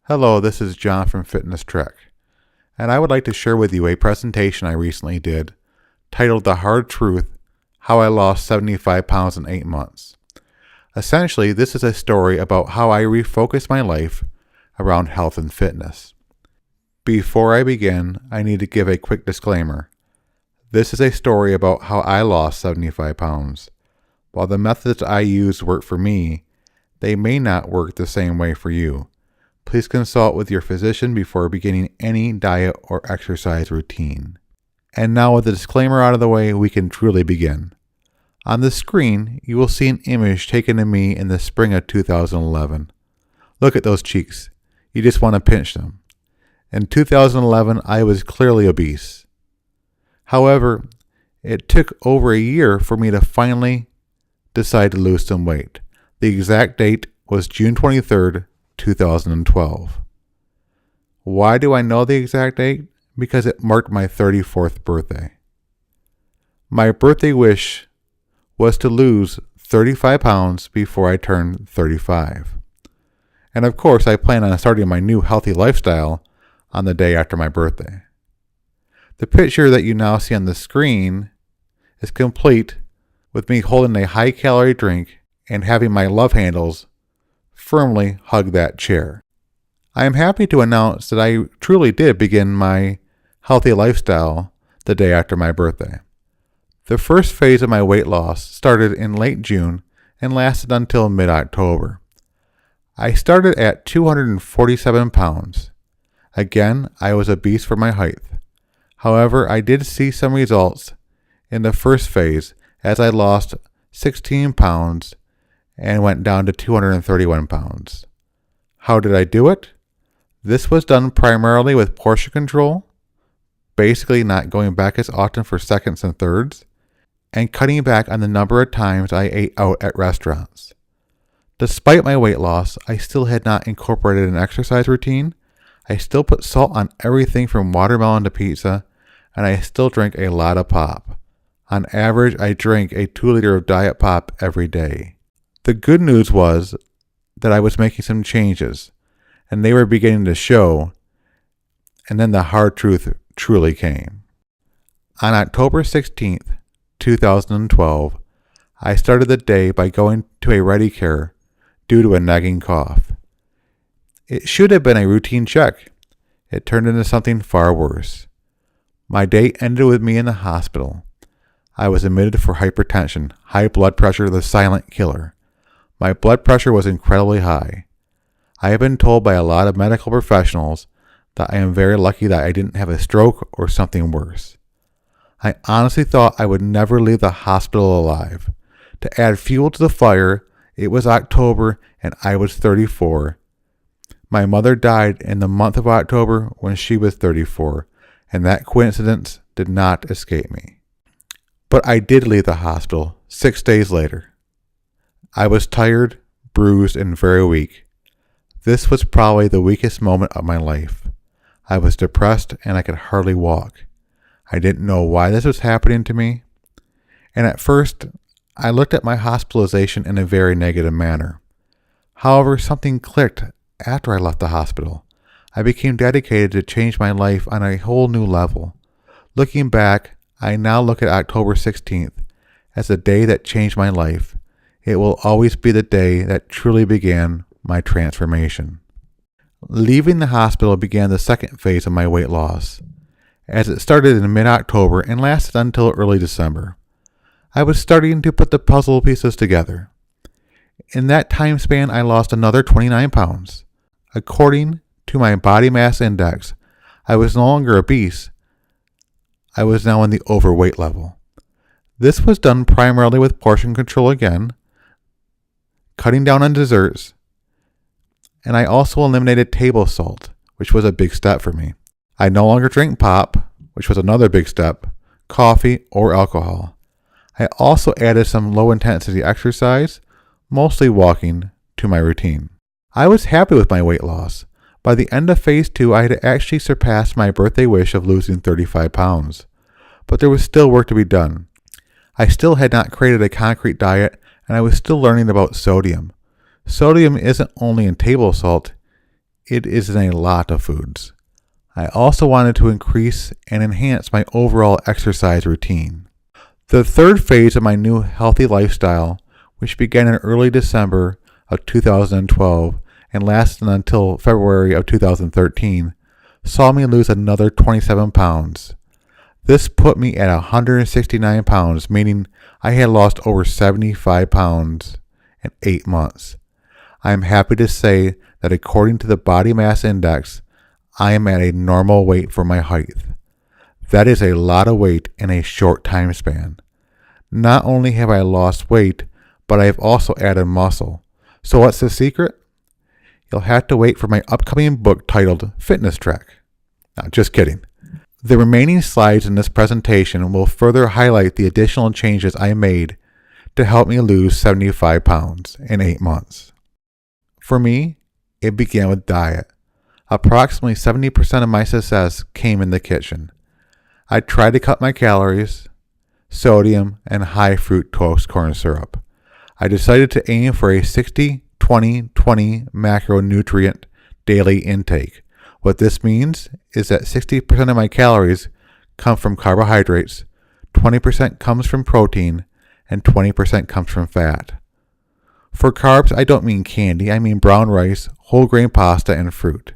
Hello, this is John from Fitness Trek, and I would like to share with you a presentation I recently did titled The Hard Truth: How I Lost 75 Pounds in 8 Months. Essentially, this is a story about how I refocused my life around health and fitness. Before I begin, I need to give a quick disclaimer. This is a story about how I lost 75 pounds. While the methods I use work for me, they may not work the same way for you. Please consult with your physician before beginning any diet or exercise routine. And now with the disclaimer out of the way, we can truly begin. On the screen, you will see an image taken of me in the spring of 2011. Look at those cheeks. You just want to pinch them. In 2011, I was clearly obese. However, it took over a year for me to finally decide to lose some weight. The exact date was June 23rd, 2012. Why do I know the exact date? Because it marked my 34th birthday. My birthday wish was to lose 35 pounds before I turned 35. And of course, I plan on starting my new healthy lifestyle on the day after my birthday. The picture that you now see on the screen is complete with me holding a high-calorie drink and having my love handles firmly hug that chair. I am happy to announce that I truly did begin my healthy lifestyle the day after my birthday. The first phase of my weight loss started in late June and lasted until mid-October. I started at 247 pounds. Again, I was obese for my height. However, I did see some results in the first phase as I lost 16 pounds and went down to 231 pounds. How did I do it? This was done primarily with portion control, basically not going back as often for seconds and thirds, and cutting back on the number of times I ate out at restaurants. Despite my weight loss, I still had not incorporated an exercise routine. I still put salt on everything from watermelon to pizza, and I still drank a lot of pop. On average, I drank a 2 liter of diet pop every day. The good news was that I was making some changes, and they were beginning to show, and then the hard truth truly came. On October 16th, 2012, I started the day by going to a Ready Care due to a nagging cough. It should have been a routine check. It turned into something far worse. My day ended with me in the hospital. I was admitted for hypertension, high blood pressure, the silent killer. My blood pressure was incredibly high. I have been told by a lot of medical professionals that I am very lucky that I didn't have a stroke or something worse. I honestly thought I would never leave the hospital alive. To add fuel to the fire, it was October and I was 34. My mother died in the month of October when she was 34, and that coincidence did not escape me. But I did leave the hospital 6 days later. I was tired, bruised, and very weak. This was probably the weakest moment of my life. I was depressed and I could hardly walk. I didn't know why this was happening to me. And at first, I looked at my hospitalization in a very negative manner. However, something clicked after I left the hospital. I became dedicated to change my life on a whole new level. Looking back, I now look at October 16th as the day that changed my life. It will always be the day that truly began my transformation. Leaving the hospital began the second phase of my weight loss, as it started in mid-October and lasted until early December. I was starting to put the puzzle pieces together. In that time span, I lost another 29 pounds. According to my body mass index, I was no longer obese. I was now in the overweight level. This was done primarily with portion control again, cutting down on desserts, and I also eliminated table salt, which was a big step for me. I no longer drank pop, which was another big step, coffee, or alcohol. I also added some low-intensity exercise, mostly walking, to my routine. I was happy with my weight loss. By the end of phase 2, I had actually surpassed my birthday wish of losing 35 pounds. But there was still work to be done. I still had not created a concrete diet, and I was still learning about sodium. Sodium isn't only in table salt, it is in a lot of foods. I also wanted to increase and enhance my overall exercise routine. The third phase of my new healthy lifestyle, which began in early December of 2012 and lasted until February of 2013, saw me lose another 27 pounds. This put me at 169 pounds, meaning I had lost over 75 pounds in 8 months. I am happy to say that according to the body mass index, I am at a normal weight for my height. That is a lot of weight in a short time span. Not only have I lost weight, but I have also added muscle. So what's the secret? You'll have to wait for my upcoming book titled Fitness Trek. Now, just kidding. The remaining slides in this presentation will further highlight the additional changes I made to help me lose 75 pounds in 8 months. For me, it began with diet. Approximately 70% of my success came in the kitchen. I tried to cut my calories, sodium, and high fructose corn syrup. I decided to aim for a 60-20-20 macronutrient daily intake. What this means is that 60% of my calories come from carbohydrates, 20% comes from protein, and 20% comes from fat. For carbs, I don't mean candy, I mean brown rice, whole grain pasta, and fruit.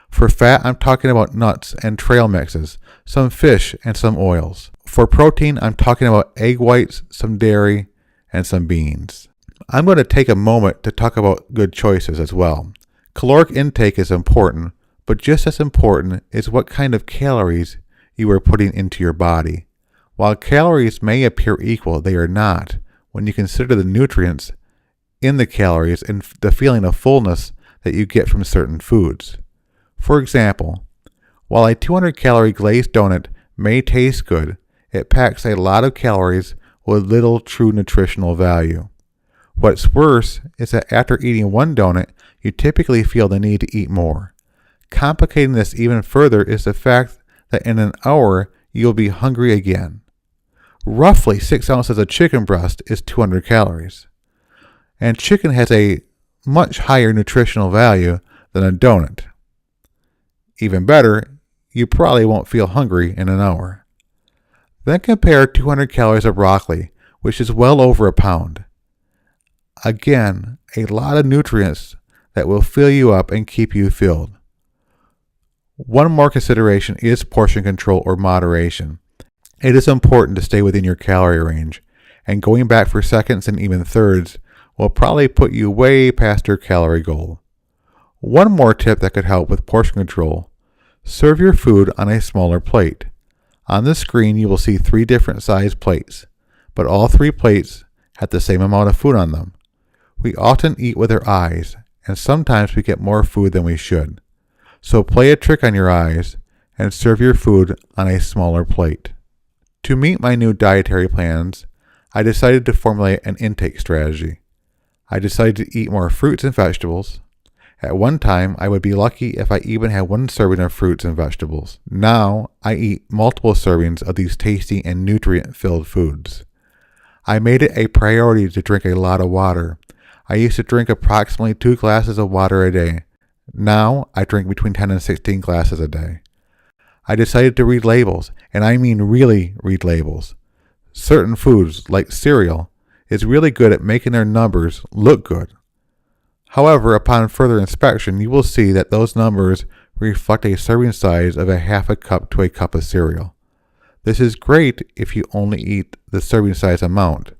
For fat, I'm talking about nuts and trail mixes, some fish, and some oils. For protein, I'm talking about egg whites, some dairy, and some beans. I'm going to take a moment to talk about good choices as well. Caloric intake is important, but just as important is what kind of calories you are putting into your body. While calories may appear equal, they are not when you consider the nutrients in the calories and the feeling of fullness that you get from certain foods. For example, while a 200-calorie glazed donut may taste good, it packs a lot of calories with little true nutritional value. What's worse is that after eating one donut, you typically feel the need to eat more. Complicating this even further is the fact that in an hour, you'll be hungry again. Roughly 6 ounces of chicken breast is 200 calories. And chicken has a much higher nutritional value than a donut. Even better, you probably won't feel hungry in an hour. Then compare 200 calories of broccoli, which is well over a pound. Again, a lot of nutrients that will fill you up and keep you filled. One more consideration is portion control or moderation. It is important to stay within your calorie range, and going back for seconds and even thirds will probably put you way past your calorie goal. One more tip that could help with portion control: serve your food on a smaller plate. On the screen you will see 3 different size plates, but all 3 plates have the same amount of food on them. We often eat with our eyes, and sometimes we get more food than we should. So play a trick on your eyes and serve your food on a smaller plate. To meet my new dietary plans, I decided to formulate an intake strategy. I decided to eat more fruits and vegetables. At one time, I would be lucky if I even had 1 serving of fruits and vegetables. Now, I eat multiple servings of these tasty and nutrient-filled foods. I made it a priority to drink a lot of water. I used to drink approximately 2 glasses of water a day. Now, I drink between 10 and 16 glasses a day. I decided to read labels, and I mean really read labels. Certain foods, like cereal, is really good at making their numbers look good. However, upon further inspection, you will see that those numbers reflect a serving size of a half a cup to a cup of cereal. This is great if you only eat the serving size amount,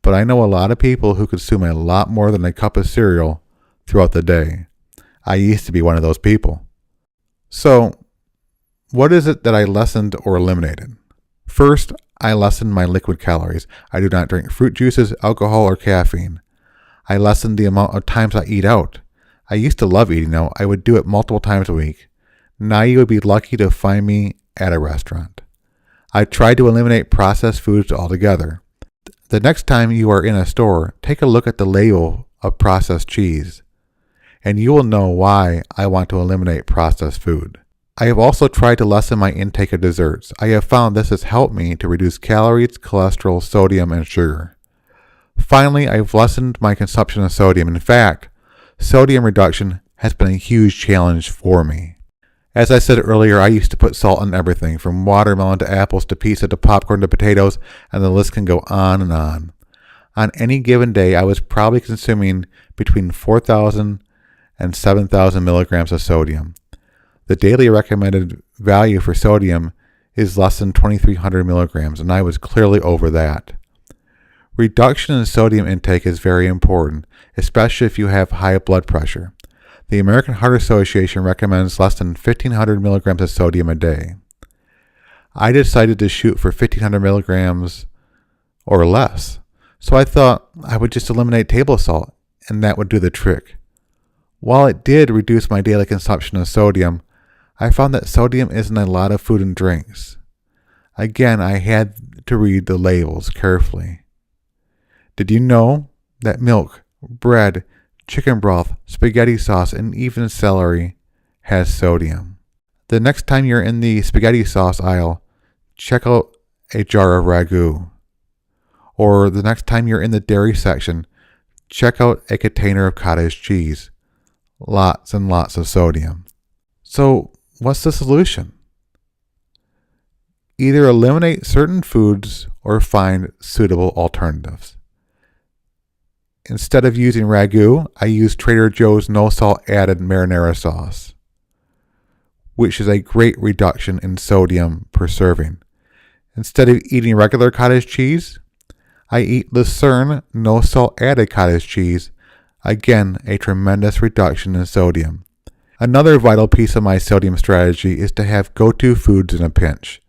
but I know a lot of people who consume a lot more than a cup of cereal throughout the day. I used to be one of those people. So, what is it that I lessened or eliminated? First, I lessened my liquid calories. I do not drink fruit juices, alcohol, or caffeine. I lessened the amount of times I eat out. I used to love eating out. I would do it multiple times a week. Now you would be lucky to find me at a restaurant. I tried to eliminate processed foods altogether. The next time you are in a store, take a look at the label of processed cheese, and you will know why I want to eliminate processed food. I have also tried to lessen my intake of desserts. I have found this has helped me to reduce calories, cholesterol, sodium, and sugar. Finally, I've lessened my consumption of sodium. In fact, sodium reduction has been a huge challenge for me. As I said earlier, I used to put salt on everything, from watermelon to apples to pizza to popcorn to potatoes, and the list can go on and on. On any given day, I was probably consuming between 4,000 and 7,000 milligrams of sodium. The daily recommended value for sodium is less than 2,300 milligrams, and I was clearly over that. Reduction in sodium intake is very important, especially if you have high blood pressure. The American Heart Association recommends less than 1,500 milligrams of sodium a day. I decided to shoot for 1,500 milligrams or less, so I thought I would just eliminate table salt, and that would do the trick. While it did reduce my daily consumption of sodium, I found that sodium is in a lot of food and drinks. Again, I had to read the labels carefully. Did you know that milk, bread, chicken broth, spaghetti sauce, and even celery has sodium? The next time you're in the spaghetti sauce aisle, check out a jar of ragu. Or the next time you're in the dairy section, check out a container of cottage cheese. Lots and lots of sodium. So, what's the solution? Either eliminate certain foods or find suitable alternatives. Instead of using ragu, I use Trader Joe's no salt added marinara sauce, which is a great reduction in sodium per serving. Instead of eating regular cottage cheese, I eat Lucerne no salt added cottage cheese, again a tremendous reduction in sodium. Another vital piece of my sodium strategy is to have go-to foods in a pinch.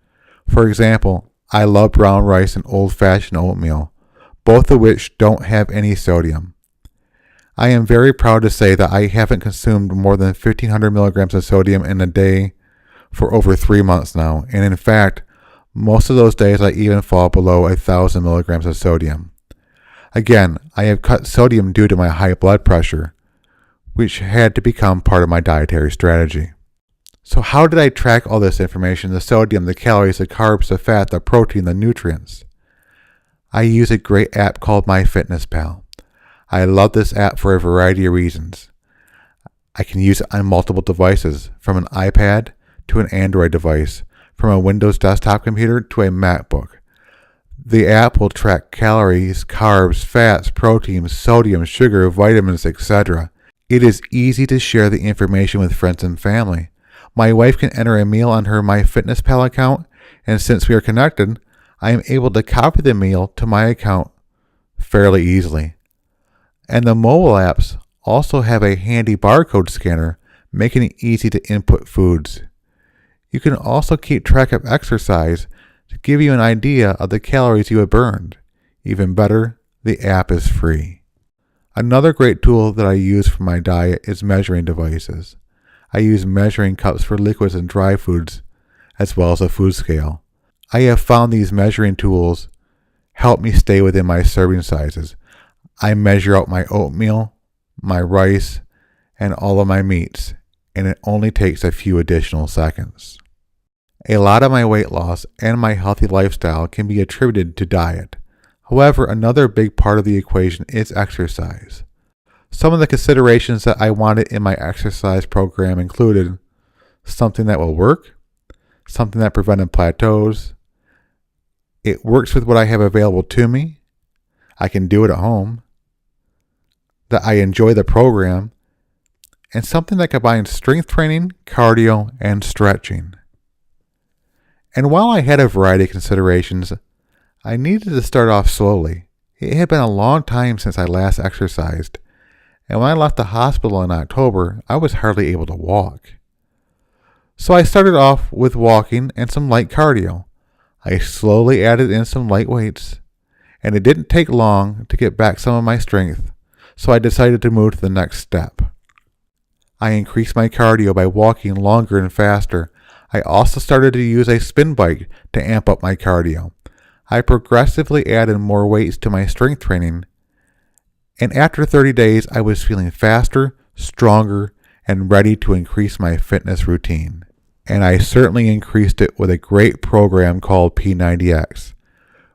For example, I love brown rice and old-fashioned oatmeal, both of which don't have any sodium. I am very proud to say that I haven't consumed more than 1,500 milligrams of sodium in a day for over 3 months now, and in fact, most of those days I even fall below 1,000 milligrams of sodium. Again, I have cut sodium due to my high blood pressure, which had to become part of my dietary strategy. So how did I track all this information, the sodium, the calories, the carbs, the fat, the protein, the nutrients? I use a great app called MyFitnessPal. I love this app for a variety of reasons. I can use it on multiple devices, from an iPad to an Android device, from a Windows desktop computer to a MacBook. The app will track calories, carbs, fats, proteins, sodium, sugar, vitamins, etc. It is easy to share the information with friends and family. My wife can enter a meal on her MyFitnessPal account, and since we are connected, I am able to copy the meal to my account fairly easily. And the mobile apps also have a handy barcode scanner, making it easy to input foods. You can also keep track of exercise to give you an idea of the calories you have burned. Even better, the app is free. Another great tool that I use for my diet is measuring devices. I use measuring cups for liquids and dry foods, as well as a food scale. I have found these measuring tools help me stay within my serving sizes. I measure out my oatmeal, my rice, and all of my meats, and it only takes a few additional seconds. A lot of my weight loss and my healthy lifestyle can be attributed to diet. However, another big part of the equation is exercise. Some of the considerations that I wanted in my exercise program included something that will work, something that prevented plateaus, it works with what I have available to me, I can do it at home, that I enjoy the program, and something that combines strength training, cardio, and stretching. And while I had a variety of considerations, I needed to start off slowly. It had been a long time since I last exercised, and when I left the hospital in October, I was hardly able to walk. So I started off with walking and some light cardio. I slowly added in some light weights, and it didn't take long to get back some of my strength, so I decided to move to the next step. I increased my cardio by walking longer and faster. I also started to use a spin bike to amp up my cardio. I progressively added more weights to my strength training, and after 30 days, I was feeling faster, stronger, and ready to increase my fitness routine. And I certainly increased it with a great program called P90X,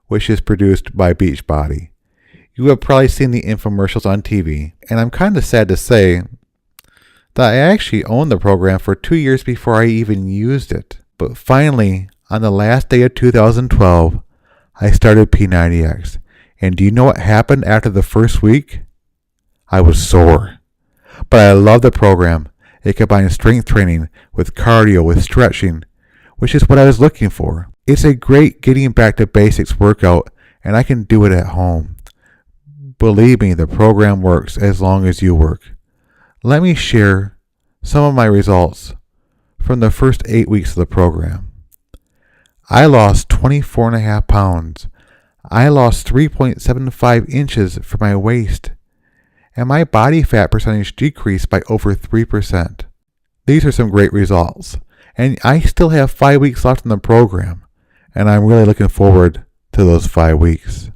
which is produced by Beachbody. You have probably seen the infomercials on TV, and I'm kind of sad to say that I actually owned the program for 2 years before I even used it. But finally, on the last day of 2012, I started P90X. And do you know what happened after the first week? I was sore. But I love the program. It combines strength training with cardio, with stretching, which is what I was looking for. It's a great getting back to basics workout, and I can do it at home. Believe me, the program works as long as you work. Let me share some of my results from the first 8 weeks of the program. I lost 24.5 pounds. I lost 3.75 inches from my waist, and my body fat percentage decreased by over 3%. These are some great results, and I still have 5 weeks left in the program, and I'm really looking forward to those 5 weeks.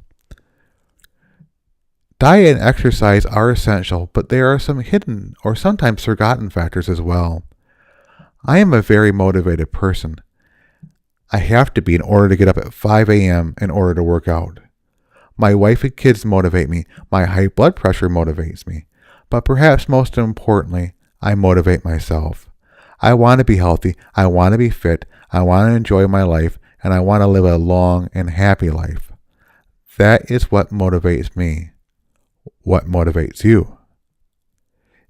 Diet and exercise are essential, but there are some hidden or sometimes forgotten factors as well. I am a very motivated person. I have to be in order to get up at 5 a.m. in order to work out. My wife and kids motivate me. My high blood pressure motivates me. But perhaps most importantly, I motivate myself. I want to be healthy. I want to be fit. I want to enjoy my life. And I want to live a long and happy life. That is what motivates me. What motivates you?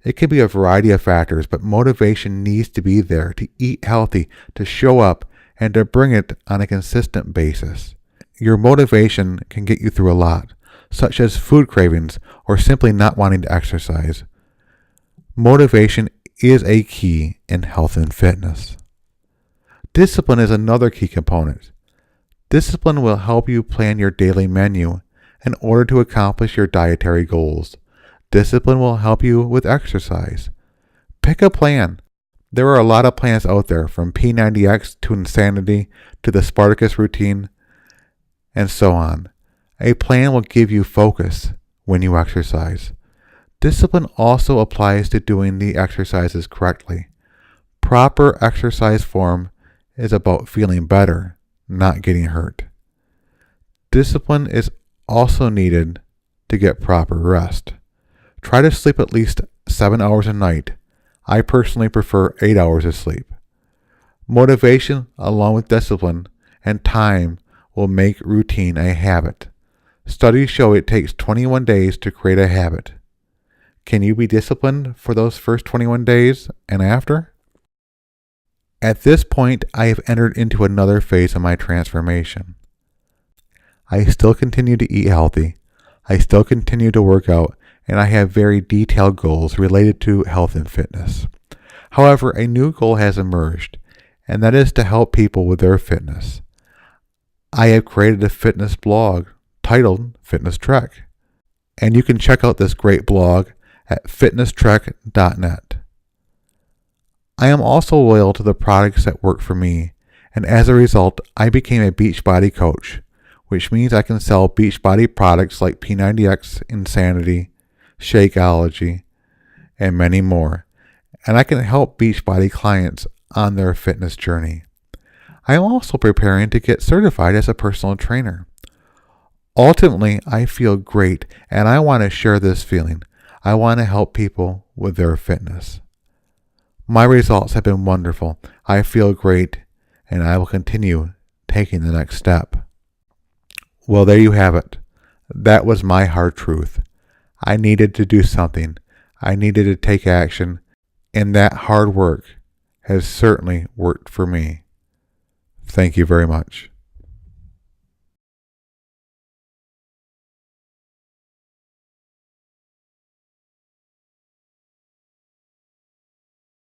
It can be a variety of factors, but motivation needs to be there to eat healthy, to show up, and to bring it on a consistent basis. Your motivation can get you through a lot, such as food cravings or simply not wanting to exercise. Motivation is a key in health and fitness. Discipline is another key component. Discipline will help you plan your daily menu in order to accomplish your dietary goals. Discipline will help you with exercise. Pick a plan. There are a lot of plans out there, from P90X to Insanity to the Spartacus routine, and so on. A plan will give you focus when you exercise. Discipline also applies to doing the exercises correctly. Proper exercise form is about feeling better, not getting hurt. Discipline is also needed to get proper rest. Try to sleep at least 7 hours a night. I personally prefer 8 hours of sleep. Motivation, along with discipline and time, will make routine a habit. Studies show it takes 21 days to create a habit. Can you be disciplined for those first 21 days and after? At this point, I have entered into another phase of my transformation. I still continue to eat healthy. I still continue to work out, and I have very detailed goals related to health and fitness. However, a new goal has emerged, and that is to help people with their fitness. I have created a fitness blog titled Fitness Trek, and you can check out this great blog at fitnesstrek.net. I am also loyal to the products that work for me, and as a result, I became a Beachbody coach, which means I can sell Beachbody products like P90X, Insanity, Shakeology, and many more, and I can help Beachbody clients on their fitness journey. I am also preparing to get certified as a personal trainer. Ultimately, I feel great, and I want to share this feeling. I want to help people with their fitness. My results have been wonderful. I feel great, and I will continue taking the next step. Well, there you have it. That was my hard truth. I needed to do something. I needed to take action, and that hard work has certainly worked for me. Thank you very much.